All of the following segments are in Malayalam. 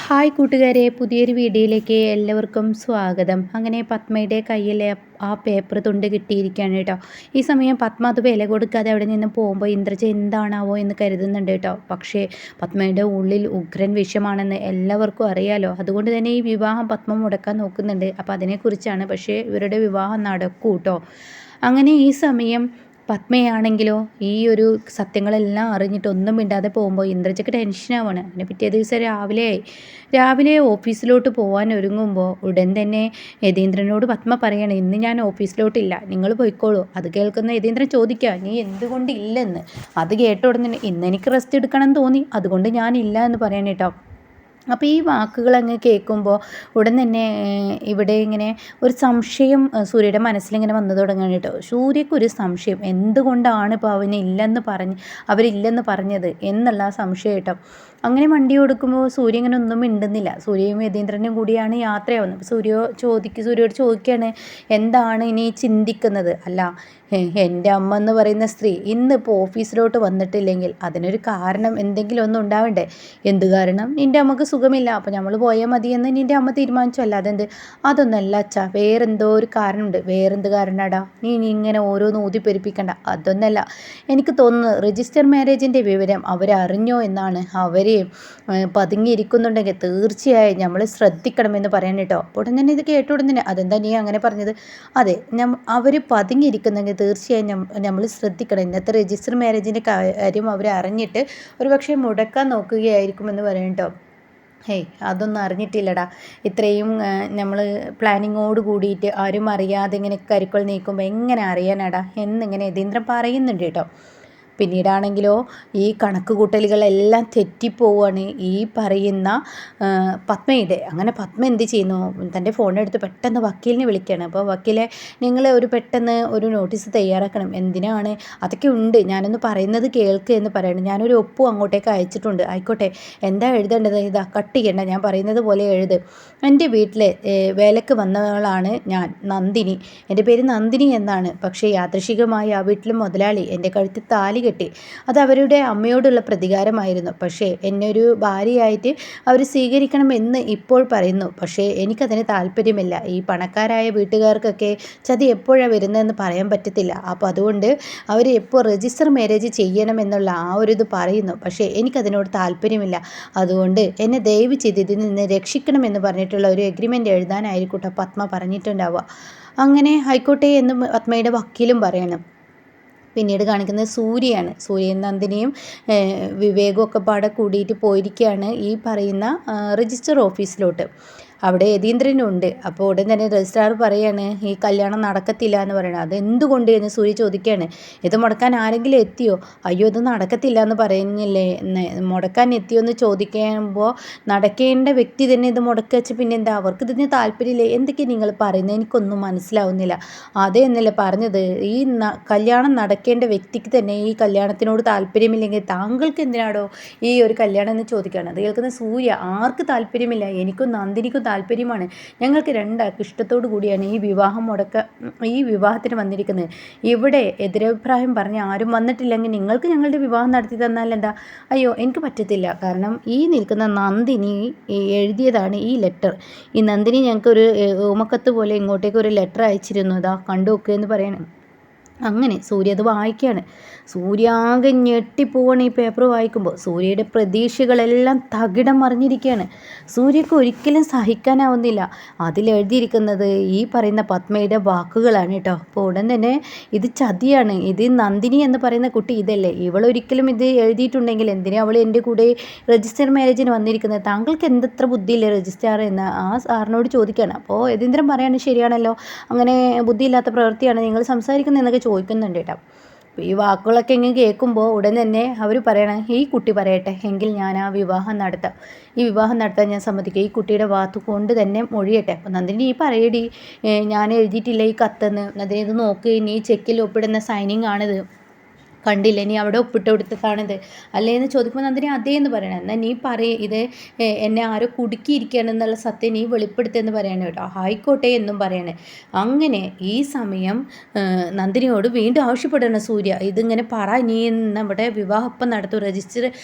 ഹായ് കൂട്ടുകാരെ, പുതിയൊരു വീഡിയോയിലേക്ക് എല്ലാവർക്കും സ്വാഗതം. അങ്ങനെ പത്മയുടെ കയ്യിലെ ആ പേപ്പർ തുണ്ട് കിട്ടിയിരിക്കുകയാണ് കേട്ടോ. ഈ സമയം പത്മ അത് വില കൊടുക്കാതെ അവിടെ നിന്ന് പോകുമ്പോൾ ഇന്ദ്രജ എന്താണാവോ എന്ന് കരുതുന്നുണ്ട് കേട്ടോ. പക്ഷേ പത്മയുടെ ഉള്ളിൽ ഉഗ്രൻ വിഷമാണെന്ന് എല്ലാവർക്കും അറിയാലോ. അതുകൊണ്ട് തന്നെ ഈ വിവാഹം പത്മ മുടക്കാൻ നോക്കുന്നുണ്ട്. അപ്പോൾ അതിനെക്കുറിച്ചാണ്. പക്ഷേ ഇവരുടെ വിവാഹം നടക്കൂ കേട്ടോ. അങ്ങനെ ഈ സമയം പത്മയാണെങ്കിലോ ഈ ഒരു സത്യങ്ങളെല്ലാം അറിഞ്ഞിട്ട് ഒന്നും മിണ്ടാതെ പോകുമ്പോൾ ഇന്ദ്രജയ്ക്ക് ടെൻഷനാവാണ്. പിന്നെ പിറ്റേ ദിവസം രാവിലെ ഓഫീസിലോട്ട് പോകാൻ ഒരുങ്ങുമ്പോൾ ഉടൻ തന്നെ യതീന്ദ്രനോട് പത്മ പറയാണ്, ഇന്ന് ഞാൻ ഓഫീസിലോട്ടില്ല, നിങ്ങൾ പോയിക്കോളൂ. അത് കേൾക്കുന്ന യതീന്ദ്രൻ ചോദിക്കുക, നീ എന്തുകൊണ്ട് ഇല്ലെന്ന്. അത് കേട്ട ഉടനെ ഇന്ന് എനിക്ക് റെസ്റ്റ് എടുക്കണം എന്ന് തോന്നി, അതുകൊണ്ട് ഞാനില്ല എന്ന് പറയാൻ കേട്ടോ. അപ്പോൾ ഈ വാക്കുകൾ അങ്ങ് കേൾക്കുമ്പോൾ ഉടൻ തന്നെ ഇവിടെ ഇങ്ങനെ ഒരു സംശയം സൂര്യയുടെ മനസ്സിലിങ്ങനെ വന്നു തുടങ്ങുകയാണ് കേട്ടോ. സൂര്യക്കൊരു സംശയം, എന്തുകൊണ്ടാണ് ഇപ്പോൾ അവരില്ലെന്ന് പറഞ്ഞത് എന്നുള്ള സംശയം കേട്ടോ. അങ്ങനെ വണ്ടി കൊടുക്കുമ്പോൾ സൂര്യ ഇങ്ങനെ ഒന്നും മിണ്ടുന്നില്ല. സൂര്യയും യതീന്ദ്രനും കൂടിയാണ് യാത്രയാവുന്നത്. അപ്പോൾ സൂര്യയോട് ചോദിക്കുകയാണ്, എന്താണ് ഇനി ചിന്തിക്കുന്നത്? അല്ല, എൻ്റെ അമ്മ എന്ന് പറയുന്ന സ്ത്രീ ഇന്നിപ്പോൾ ഓഫീസിലോട്ട് വന്നിട്ടില്ലെങ്കിൽ അതിനൊരു കാരണം എന്തെങ്കിലും ഒന്നും ഉണ്ടാവണ്ടേ? എന്ത് കാരണം? നിൻ്റെ അമ്മക്ക് സുഖമില്ല, അപ്പോൾ നമ്മൾ പോയാൽ മതിയെന്ന് നിൻ്റെ അമ്മ തീരുമാനിച്ചു. അല്ലാതെ അതൊന്നല്ല അച്ഛാ, വേറെന്തോ ഒരു കാരണമുണ്ട്. വേറെന്ത് കാരണടാ? നീ ഇങ്ങനെ ഓരോന്ന് ഊതിപ്പെരിപ്പിക്കണ്ട. അതൊന്നല്ല, എനിക്ക് തോന്നുന്നു രജിസ്റ്റർ മാരേജിൻ്റെ വിവരം അവരറിഞ്ഞോ എന്നാണ്. അവർ പതുങ്ങിയിരിക്കുന്നുണ്ടെങ്കിൽ തീർച്ചയായും നമ്മൾ ശ്രദ്ധിക്കണമെന്ന് പറയാൻ കേട്ടോ. ഉടൻ തന്നെ ഇത് കേട്ട ഉടൻ തന്നെ, അതെന്താ നീ അങ്ങനെ പറഞ്ഞത്? അതെ, അവർ പതുങ്ങിയിരിക്കുന്നെങ്കിൽ തീർച്ചയായും നമ്മൾ ശ്രദ്ധിക്കണം. ഇന്നത്തെ രജിസ്റ്റർ മാരേജിൻ്റെ കാര്യം അവർ അറിഞ്ഞിട്ട് ഒരു പക്ഷേ മുടക്കാൻ നോക്കുകയായിരിക്കുമെന്ന് പറയാം കേട്ടോ. ഹേയ്, അതൊന്നും അറിഞ്ഞിട്ടില്ലടാ. ഇത്രയും നമ്മൾ പ്ലാനിങ്ങോട് കൂടിയിട്ട് ആരും അറിയാതെ ഇങ്ങനെ കരുക്കൾ നീക്കുമ്പോൾ എങ്ങനെ അറിയാനാടാ എന്നിങ്ങനെ യതീന്ദ്രൻ പറയുന്നുണ്ട് കേട്ടോ. പിന്നീടാണെങ്കിലോ ഈ കണക്ക് കൂട്ടലുകളെല്ലാം തെറ്റിപ്പോവാണ് ഈ പറയുന്ന പത്മയുടെ. അങ്ങനെ പത്മ എന്ത് ചെയ്യുന്നു, തൻ്റെ ഫോണെടുത്ത് പെട്ടെന്ന് വക്കീലിനെ വിളിക്കുകയാണ്. അപ്പോൾ വക്കീലെ, നിങ്ങൾ പെട്ടെന്ന് ഒരു നോട്ടീസ് തയ്യാറാക്കണം. എന്തിനാണ്? അതൊക്കെ ഉണ്ട്, ഞാനൊന്ന് പറയുന്നത് കേൾക്ക് എന്ന് പറയണം. ഞാനൊരു ഒപ്പും അങ്ങോട്ടേക്ക് അയച്ചിട്ടുണ്ട്. ആയിക്കോട്ടെ, എന്താ എഴുതേണ്ടത്? ഇതാ, കട്ട് ചെയ്യണ്ട, ഞാൻ പറയുന്നത് പോലെ എഴുത്. എൻ്റെ വീട്ടിലെ വേലക്ക് വന്നവളാണ് ഞാൻ, നന്ദിനി. എൻ്റെ പേര് നന്ദിനി എന്നാണ്. പക്ഷേ യാദൃശികമായി ആ വീട്ടിലെ മുതലാളി എൻ്റെ കഴുത്തിൽ താലി കെട്ടി. അത് അവരുടെ അമ്മയോടുള്ള പ്രതികാരമായിരുന്നു. പക്ഷേ എന്നെ ഒരു ഭാര്യയായിട്ട് അവർ സ്വീകരിക്കണമെന്ന് ഇപ്പോൾ പറയുന്നു. പക്ഷേ എനിക്കതിന് താല്പര്യമില്ല. ഈ പണക്കാരായ വീട്ടുകാർക്കൊക്കെ ചതി എപ്പോഴാണ് വരുന്നതെന്ന് പറയാൻ പറ്റത്തില്ല. അപ്പോൾ അതുകൊണ്ട് അവർ എപ്പോൾ രജിസ്റ്റർ മാരേജ് ചെയ്യണമെന്നുള്ള ആ ഒരു ഇത് പറയുന്നു. പക്ഷേ എനിക്കതിനോട് താല്പര്യമില്ല. അതുകൊണ്ട് എന്നെ ദയവ് ചെയ്ത് ഇതിൽ നിന്ന് രക്ഷിക്കണമെന്ന് പറഞ്ഞിട്ടുള്ള ഒരു എഗ്രിമെൻ്റ് എഴുതാനായിരിക്കട്ടെ പത്മ പറഞ്ഞിട്ടുണ്ടാവുക. അങ്ങനെ ആയിക്കോട്ടെ എന്ന് പത്മയുടെ വക്കീലും പറയണം. പിന്നീട് കാണിക്കുന്നത് സൂര്യയാണ്. സൂര്യയും നന്ദിനിയും വിവേകും ഒക്കെ പാടെ കൂടിയിട്ട് പോയിരിക്കുകയാണ് ഈ പറയുന്ന രജിസ്റ്റർ ഓഫീസിലോട്ട്. അവിടെ യതീന്ദ്രനുണ്ട്. അപ്പോൾ ഉടൻ തന്നെ രജിസ്ട്രാർ പറയാണ്, ഈ കല്യാണം നടക്കത്തില്ല എന്ന് പറയണം. അതെന്തുകൊണ്ട് എന്ന് സൂര്യ ചോദിക്കുകയാണ്. ഇത് മുടക്കാൻ ആരെങ്കിലും എത്തിയോ? അയ്യോ, ഇത് നടക്കത്തില്ല എന്ന് പറയുന്നില്ലേ. മുടക്കാൻ എത്തിയോ എന്ന് ചോദിക്കുമ്പോൾ നടക്കേണ്ട വ്യക്തി തന്നെ ഇത് മുടക്കി വെച്ച് പിന്നെ എന്താ, അവർക്ക് ഇതിന് താല്പര്യമില്ലേ? എന്തൊക്കെയാണ് നിങ്ങൾ പറയുന്നത്? എനിക്കൊന്നും മനസ്സിലാവുന്നില്ല. അതേ എന്നല്ലേ പറഞ്ഞത്, ഈ കല്യാണം നടക്കേണ്ട വ്യക്തിക്ക് തന്നെ ഈ കല്യാണത്തിനോട് താല്പര്യമില്ലെങ്കിൽ താങ്കൾക്ക് എന്തിനാടോ ഈ ഒരു കല്യാണം എന്ന് ചോദിക്കുകയാണ്. അത് കേൾക്കുന്ന സൂര്യ, ആർക്ക് താല്പര്യമില്ല? എനിക്കും നന്ദിനിക്കും താല്പര്യമാണ്. ഞങ്ങൾക്ക് രണ്ടാൾക്ക് ഇഷ്ടത്തോടു കൂടിയാണ് ഈ വിവാഹത്തിന് വന്നിരിക്കുന്നത്. ഇവിടെ എതിരഭിപ്രായം പറഞ്ഞ് ആരും വന്നിട്ടില്ലെങ്കിൽ നിങ്ങൾക്ക് ഞങ്ങളുടെ വിവാഹം നടത്തി തന്നാൽ എന്താ? അയ്യോ, എനിക്ക് പറ്റത്തില്ല. കാരണം ഈ നിൽക്കുന്ന നന്ദിനി എഴുതിയതാണ് ഈ ലെറ്റർ. ഈ നന്ദിനി ഞങ്ങൾക്കൊരു ഓമക്കത്ത് പോലെ ഇങ്ങോട്ടേക്ക് ഒരു ലെറ്റർ അയച്ചിരുന്നു, ഇതാ കണ്ടു നോക്കുക എന്ന് പറയണം. അങ്ങനെ സൂര്യ അത് വായിക്കുകയാണ്. സൂര്യാകെ ഞെട്ടിപ്പോവാണ് ഈ പേപ്പർ വായിക്കുമ്പോൾ. സൂര്യയുടെ പ്രതീക്ഷകളെല്ലാം തകിടം മറിഞ്ഞിരിക്കുകയാണ്. സൂര്യക്ക് ഒരിക്കലും സഹിക്കാനാവുന്നില്ല. അതിലെഴുതിയിരിക്കുന്നത് ഈ പറയുന്ന പത്മയുടെ വാക്കുകളാണ് കേട്ടോ. അപ്പോൾ ഉടൻ തന്നെ ഇത് ചതിയാണ്, ഇത് നന്ദിനി എന്ന് പറയുന്ന കുട്ടി ഇതല്ലേ, ഇവളൊരിക്കലും ഇത് എഴുതിയിട്ടുണ്ടെങ്കിൽ എന്തിനാ അവൾ എൻ്റെ കൂടെ രജിസ്റ്റർ മാരേജിന് വന്നിരിക്കുന്നത്? താങ്കൾക്ക് എന്തത്ര ബുദ്ധിയില്ലേ രജിസ്ട്രാർ എന്ന് ആ സാറിനോട് ചോദിക്കുകയാണ്. അപ്പോൾ യതീന്ദ്രൻ പറയാണ്, ശരിയാണല്ലോ, അങ്ങനെ ബുദ്ധിയില്ലാത്ത പ്രവൃത്തിയാണ് നിങ്ങൾ സംസാരിക്കുന്നത് എന്നൊക്കെ ചോദിക്കുന്നുണ്ട് കേട്ടോ. അപ്പോൾ ഈ വാക്കുകളൊക്കെ ഇങ്ങനെ കേൾക്കുമ്പോൾ ഉടൻ തന്നെ അവർ പറയണം, ഈ കുട്ടി പറയട്ടെ എങ്കിൽ ഞാൻ ആ വിവാഹം നടത്താം, ഈ വിവാഹം നടത്താൻ ഞാൻ സമ്മതിക്കും, ഈ കുട്ടിയുടെ വാക്ക് കൊണ്ട് തന്നെ മൊഴിയട്ടെ. അപ്പോൾ നന്ദിനി, ഈ പറയടി, ഞാൻ എഴുതിയിട്ടില്ല ഈ കത്തെന്ന്. നന്ദിനി ഇത് നോക്ക്, നീ ചെക്കിൽ ഒപ്പിടുന്ന സൈനിങ് ആണിത്. കണ്ടില്ലേ നീ അവിടെ ഒപ്പിട്ട് കൊടുത്തതാണിത് അല്ലേ എന്ന് ചോദിക്കുമ്പോൾ നന്ദിനി അതേ എന്ന് പറയണം. എന്നാൽ നീ പറയും ഇത് എന്നെ ആരോ കുടുക്കിയിരിക്കുകയാണെന്നുള്ള സത്യം നീ വെളിപ്പെടുത്തുമെന്ന് പറയണം കേട്ടോ. ആയിക്കോട്ടെ എന്നും പറയണേ. അങ്ങനെ ഈ സമയം നന്ദിനിയോട് വീണ്ടും ആവശ്യപ്പെടണം സൂര്യ, ഇതിങ്ങനെ പറ, നീ നമ്മുടെ വിവാഹം ഇപ്പം നടത്തും,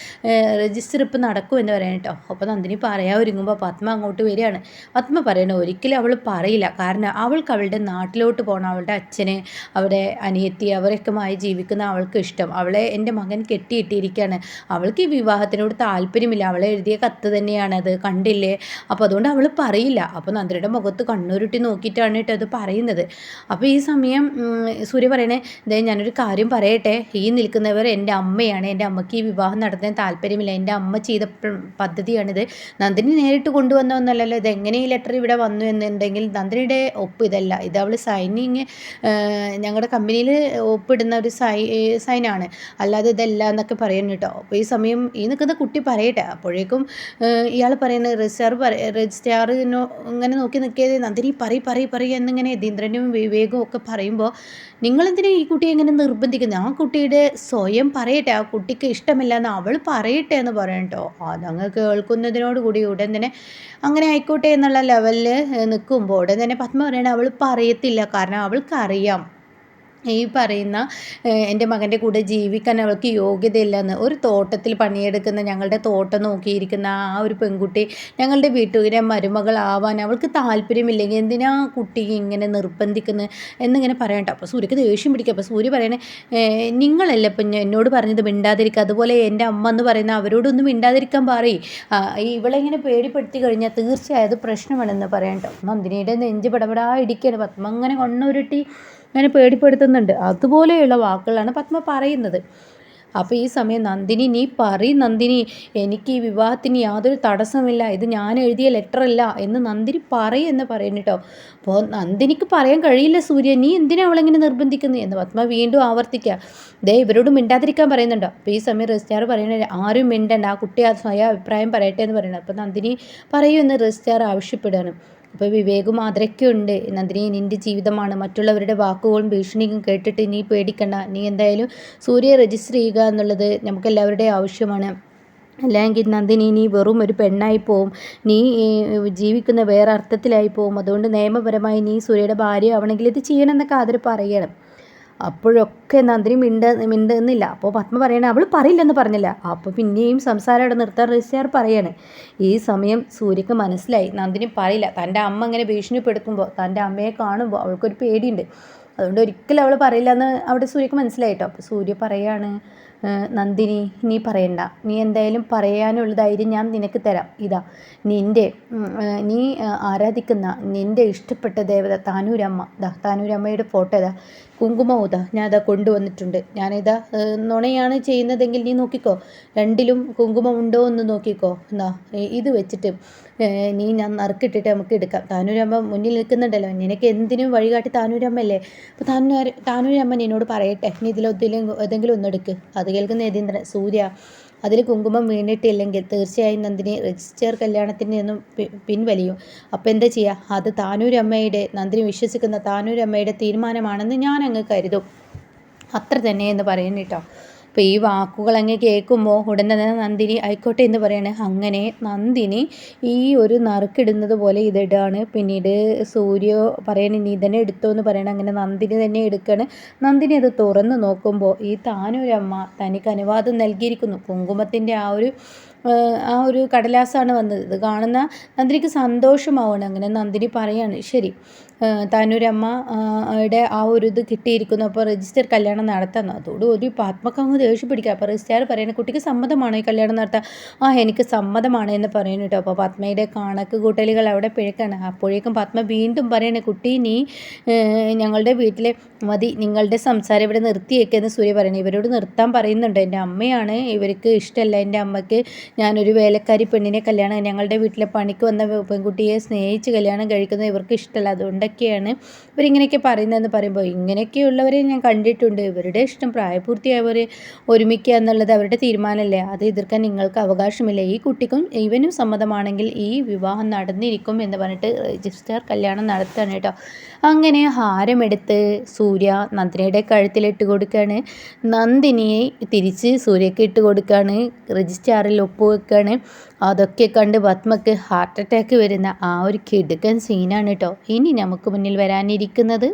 രജിസ്റ്റർ ഇപ്പം നടക്കും എന്ന് പറയണം കേട്ടോ. അപ്പോൾ നന്ദിനി പറയാൻ ഒരുങ്ങുമ്പോൾ പത്മ അങ്ങോട്ട് വരികയാണ്. പത്മ പറയണ ഒരിക്കലും അവൾ പറയില്ല, കാരണം അവൾക്ക് അവളുടെ നാട്ടിലോട്ട് പോകണം, അവളുടെ അച്ഛന് അവിടെ അനിയത്തി അവരൊക്കെമായി ജീവിക്കുന്ന അവൾക്ക് ഇഷ്ടം. അവളെ എൻ്റെ മകൻ കെട്ടിയിട്ടിരിക്കുകയാണ്, അവൾക്ക് ഈ വിവാഹത്തിനോട് താല്പര്യമില്ല, അവളെ എഴുതിയ കത്ത് തന്നെയാണത്, കണ്ടില്ലേ. അപ്പോൾ അതുകൊണ്ട് അവൾ പറയില്ല. അപ്പോൾ നന്ദിനിയുടെ മുഖത്ത് കണ്ണുരുട്ടി നോക്കിയിട്ടാണ് കേട്ടോ അത് പറയുന്നത്. അപ്പോൾ ഈ സമയം സൂര്യ പറയണേ, ദേ ഞാനൊരു കാര്യം പറയട്ടെ, ഈ നിൽക്കുന്നവർ എൻ്റെ അമ്മയാണ്, എൻ്റെ അമ്മയ്ക്ക് ഈ വിവാഹം നടത്താൻ താല്പര്യമില്ല, എൻ്റെ അമ്മ ചെയ്ത പദ്ധതിയാണിത്, നന്ദിനി നേരിട്ട് കൊണ്ടുവന്ന ഒന്നല്ലല്ലോ, ഇതെങ്ങനെ ഈ ലെറ്റർ ഇവിടെ വന്നു എന്നുണ്ടെങ്കിൽ നന്ദിനിയുടെ ഒപ്പ് ഇതല്ല, ഇത് അവൾ സൈനിങ് ഞങ്ങളുടെ കമ്പനിയിൽ ഒപ്പിടുന്ന ഒരു സൈനാണ്, അല്ലാതെ ഇതല്ല എന്നൊക്കെ പറയുന്നു കേട്ടോ. അപ്പോൾ ഈ സമയം ഈ നിൽക്കുന്ന കുട്ടി പറയട്ടെ. അപ്പോഴേക്കും ഇയാൾ പറയുന്നത് രജിസ്ട്രാറിനോ ഇങ്ങനെ നോക്കി നിൽക്കിയത്, നന്ദിനി പറയും എന്നിങ്ങനെ യതീന്ദ്രനും വിവേകവും ഒക്കെ പറയുമ്പോൾ നിങ്ങളെന്തിനാ ഈ കുട്ടിയെ എങ്ങനെ നിർബന്ധിക്കുന്നത്, ആ കുട്ടിയുടെ സ്വയം പറയട്ടെ, ആ കുട്ടിക്ക് ഇഷ്ടമില്ല എന്ന് അവൾ പറയട്ടെ എന്ന് പറയണം കേട്ടോ. അതങ്ങ് കേൾക്കുന്നതിനോട് കൂടി ഉടൻ തന്നെ അങ്ങനെ ആയിക്കോട്ടെ എന്നുള്ള ലെവലിൽ നിൽക്കുമ്പോൾ ഉടൻ തന്നെ പത്മ പറയണേ അവൾ പറയത്തില്ല, കാരണം അവൾക്കറിയാം ഈ പറയുന്ന എൻ്റെ മകൻ്റെ കൂടെ ജീവിക്കാൻ അവൾക്ക് യോഗ്യതയില്ലെന്ന്. ഒരു തോട്ടത്തിൽ പണിയെടുക്കുന്ന, ഞങ്ങളുടെ തോട്ടം നോക്കിയിരിക്കുന്ന ആ ഒരു പെൺകുട്ടി ഞങ്ങളുടെ വീട്ടുകാരെ മരുമകളാവാൻ അവൾക്ക് താല്പര്യമില്ലെങ്കിൽ എന്തിനാ കുട്ടി ഇങ്ങനെ നിർബന്ധിക്കുന്നത് എന്നിങ്ങനെ പറയണ്ട. അപ്പോൾ സൂര്യക്ക് ദേഷ്യം പിടിക്കുക. അപ്പോൾ സൂര്യ പറയണേ, നിങ്ങളല്ല ഇപ്പം എന്നോട് പറഞ്ഞത് മിണ്ടാതിരിക്കുക, അതുപോലെ എൻ്റെ അമ്മ എന്ന് പറയുന്ന അവരോടൊന്നും മിണ്ടാതിരിക്കാൻ പറയും, ഇവളെങ്ങനെ പേടിപ്പെടുത്തി കഴിഞ്ഞാൽ തീർച്ചയായും അത് പ്രശ്നമാണെന്ന് പറയട്ടോ. നന്ദിനിയുടെ നെഞ്ച് പടപടാ ഇടിക്കുകയാണ്. പത്മ അങ്ങനെ കണ്ണുരുട്ടി അങ്ങനെ പേടിപ്പെടുത്തുന്നുണ്ട്. അതുപോലെയുള്ള വാക്കുകളാണ് പത്മ പറയുന്നത്. അപ്പോൾ ഈ സമയം നന്ദിനി, നീ നന്ദിനി, എനിക്ക് ഈ വിവാഹത്തിന് യാതൊരു തടസ്സമില്ല, ഇത് ഞാൻ എഴുതിയ ലെറ്ററല്ല എന്ന് നന്ദിനി എന്ന് പറയുന്നു കേട്ടോ. അപ്പോൾ നന്ദിനിക്ക് പറയാൻ കഴിയില്ല, സൂര്യ നീ എന്തിനാ അവളെങ്ങനെ നിർബന്ധിക്കുന്നത് എന്ന് പത്മ വീണ്ടും ആവർത്തിക്കുക. ദേ ഇവരോട് മിണ്ടാതിരിക്കാൻ പറയുന്നുണ്ടോ. അപ്പോൾ ഈ സമയം രജിസ്ട്രാർ പറയുന്നത് ആരും മിണ്ടണ്ട, ആ കുട്ടി ആ സ്വയം അഭിപ്രായം പറയട്ടെ എന്ന് പറയുന്നത്. അപ്പോൾ നന്ദിനി പറയുമെന്ന് രജിസ്ട്രാർ ആവശ്യപ്പെടുകയാണ്. അപ്പോൾ വിവേകും ആദരൊക്കെ ഉണ്ട്. നന്ദിനി നിൻ്റെ ജീവിതമാണ്, മറ്റുള്ളവരുടെ വാക്കുകളും ഭീഷണിയും കേട്ടിട്ട് നീ പേടിക്കണ്ട, നീ എന്തായാലും സൂര്യ രജിസ്റ്റർ ചെയ്യുക എന്നുള്ളത് നമുക്കെല്ലാവരുടെയും ആവശ്യമാണ്, അല്ലെങ്കിൽ നന്ദിനി നീ വെറും ഒരു പെണ്ണായി പോവും, നീ ജീവിക്കുന്ന വേറെ അർത്ഥത്തിലായി പോവും, അതുകൊണ്ട് നിയമപരമായി നീ സൂര്യയുടെ ഭാര്യ ആവണമെങ്കിൽ ഇത് ചെയ്യണമെന്നൊക്കെ ആദർ പറയണം. അപ്പോഴൊക്കെ നന്ദിനി മിണ്ടുന്നില്ല. അപ്പോൾ പത്മ പറയണേ അവൾ പറയില്ലെന്ന് പറഞ്ഞില്ല. അപ്പോൾ പിന്നെയും സംസാരം അവിടെ നിർത്താൻ രജിസ്ട്രാർ പറയാണ്. ഈ സമയം സൂര്യക്ക് മനസ്സിലായി നന്ദിനി പറയില്ല. തൻ്റെ അമ്മ ഇങ്ങനെ ഭീഷണിപ്പെടുത്തുമ്പോൾ, തൻ്റെ അമ്മയെ കാണുമ്പോൾ അവൾക്കൊരു പേടിയുണ്ട്, അതുകൊണ്ട് ഒരിക്കലും അവൾ പറയില്ല എന്ന് അവിടെ സൂര്യക്ക് മനസ്സിലായിട്ടോ. അപ്പോൾ സൂര്യ പറയാണ്, നന്ദിനി നീ പറയണ്ട, നീ എന്തായാലും പറയാനുള്ള ധൈര്യം ഞാൻ നിനക്ക് തരാം, ഇതാ നീ ആരാധിക്കുന്ന നിൻ്റെ ഇഷ്ടപ്പെട്ട ദേവത താനൂരമ്മ, താനൂരമ്മയുടെ ഫോട്ടോ ഇതാ, കുങ്കുമവും ഇതാ ഞാൻ അതാ കൊണ്ടുവന്നിട്ടുണ്ട്, ഞാനിതാ നുണയാണ് ചെയ്യുന്നതെങ്കിൽ നീ നോക്കിക്കോ, രണ്ടിലും കുങ്കുമം ഉണ്ടോ എന്ന് നോക്കിക്കോ, എന്നാ ഇത് വെച്ചിട്ട് ഞാൻ നറുക്കിട്ടിട്ട് നമുക്ക് എടുക്കാം, താനൂരമ്മ മുന്നിൽ നിൽക്കുന്നുണ്ടല്ലോ, നിനക്ക് എന്തിനും വഴികാട്ടി താനൂരമ്മല്ലേ, അപ്പോൾ താനൂരമ്മ നിന്നോട് പറയട്ടെ, നീ ഏതെങ്കിലും ഒന്നെടുക്ക്. അത് കേൾക്കുന്ന യതീന്ദ്രൻ, സൂര്യ അതിൽ കുങ്കുമം വീണിട്ടില്ലെങ്കിൽ തീർച്ചയായും നന്ദിനി രജിസ്റ്റർ കല്യാണത്തിൽ നിന്നും പിൻവലിയും, അപ്പോൾ എന്താ ചെയ്യുക, അത് താനൂരമ്മയുടെ, നന്ദിനി വിശ്വസിക്കുന്ന താനൂരമ്മയുടെ തീരുമാനമാണെന്ന് ഞാൻ അങ്ങ് കരുതും, അത്ര തന്നെ എന്ന് പറയുന്നു കേട്ടോ. അപ്പോൾ ഈ വാക്കുകൾ അങ്ങ് കേൾക്കുമ്പോൾ ഉടൻ തന്നെ നന്ദിനി ആയിക്കോട്ടെ എന്ന് പറയണേ. അങ്ങനെ നന്ദിനി ഈ ഒരു നറുക്കിടുന്നത് പോലെ ഇതിടാണ്. പിന്നീട് സൂര്യ പറയണേ നീ തന്നെ എടുത്തോ എന്ന് പറയണേ. അങ്ങനെ നന്ദിനി തന്നെ എടുക്കുകയാണ്. നന്ദിനി അത് തുറന്ന് നോക്കുമ്പോൾ ഈ താനൂരമ്മ തനിക്ക് അനുവാദം നൽകിയിരിക്കുന്നു. കുങ്കുമത്തിൻ്റെ ആ ഒരു കടലാസാണ് വന്നത്. ഇത് കാണുന്ന നന്ദിനിക്ക് സന്തോഷമാവണം. അങ്ങനെ നന്ദിനി പറയാണ് ശരി, താനൂരമ്മയുടെ ആ ഒരു ഇത് കിട്ടിയിരിക്കുന്നു, അപ്പോൾ രജിസ്റ്റർ കല്യാണം നടത്താമെന്ന്. അതോടുകൂടി പത്മക്ക് അങ്ങ് ദേഷ്യം പിടിക്കുക. അപ്പോൾ രജിസ്ട്രാർ പറയുന്നത് കുട്ടിക്ക് സമ്മതമാണോ ഈ കല്യാണം നടത്താൻ? എനിക്ക് സമ്മതമാണ് എന്ന് പറയുന്നു കേട്ടോ. അപ്പോൾ പത്മയുടെ കണക്ക് കൂട്ടലുകൾ അവിടെ പിഴക്കാണ്. അപ്പോഴേക്കും പത്മ വീണ്ടും പറയണേ, കുട്ടി നീ ഞങ്ങളുടെ വീട്ടിലെ മതി, നിങ്ങളുടെ സംസാരം ഇവിടെ നിർത്തിയേക്കെന്ന് സൂര്യ പറയണേ. ഇവരോട് നിർത്താൻ പറയുന്നുണ്ട്, എൻ്റെ അമ്മയാണ്, ഇവർക്ക് ഇഷ്ടമല്ല, എൻ്റെ അമ്മയ്ക്ക് ഞാനൊരു വേലക്കാരി പെണ്ണിനെ കല്യാണം ഞങ്ങളുടെ വീട്ടിലെ പണിക്ക് വന്ന പെൺകുട്ടിയെ സ്നേഹിച്ച് കല്യാണം കഴിക്കുന്നത് ഇവർക്ക് ഇഷ്ടമല്ല, അതുകൊണ്ടൊക്കെയാണ് ഇവരിങ്ങനെയൊക്കെ പറയുന്നതെന്ന് പറയുമ്പോൾ ഇങ്ങനെയൊക്കെയുള്ളവരെ ഞാൻ കണ്ടിട്ടുണ്ട്. ഇവരുടെ ഇഷ്ടം, പ്രായപൂർത്തിയായവർ ഒരുമിക്കുക എന്നുള്ളത് അവരുടെ തീരുമാനമല്ലേ, അത് എതിർക്കാൻ നിങ്ങൾക്ക് അവകാശമില്ല. ഈ കുട്ടിക്കും ഇവനും സമ്മതമാണെങ്കിൽ ഈ വിവാഹം നടന്നിരിക്കും എന്ന് പറഞ്ഞിട്ട് രജിസ്റ്റർ കല്യാണം നടത്തുകയാണ് കേട്ടോ. അങ്ങനെ ഹാരമെടുത്ത് സൂര്യ നന്ദിനിയുടെ കഴുത്തിലിട്ട് കൊടുക്കുകയാണ്. നന്ദിനിയെ തിരിച്ച് സൂര്യക്ക് ഇട്ട് കൊടുക്കുകയാണ്. രജിസ്ട്രാറിൽ ഒപ്പുവെക്കുകയാണ്. അതൊക്കെ കണ്ട് പത്മക്ക് ഹാർട്ട് അറ്റാക്ക് വരുന്ന ആ ഒരു കിടുക്കൻ സീനാണ് കേട്ടോ ഇനി നമുക്ക് മുന്നിൽ വരാനിരിക്കുന്നത്.